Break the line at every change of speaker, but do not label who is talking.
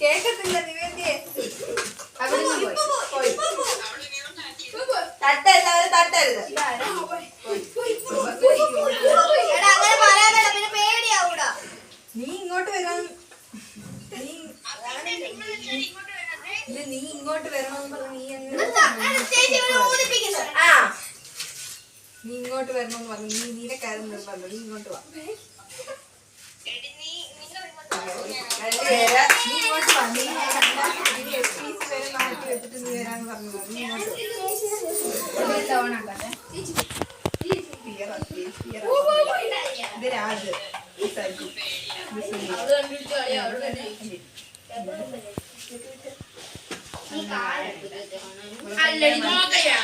കേക്കത്തില്ല നിവേദ്യേ. എല്ലാവരും തട്ടരുത്. നീ ഇങ്ങോട്ട് വരാൻ നീ ഇങ്ങോട്ട് വരണമെന്ന് പറഞ്ഞു. നീ ഇങ്ങോട്ട് വരണമെന്ന് പറഞ്ഞു. നീനെ കാര്യം നിർബന്ധം. നീ ഇങ്ങോട്ട് വാ. നീ ഇങ്ങോട്ട് വാ. നീ വരെ മാറ്റി വെച്ചിട്ട് നീ വരാന്ന് പറഞ്ഞു. നീ ഇങ്ങോട്ട് ഇത് രാജ്
അല്ലടി നോക്കയാ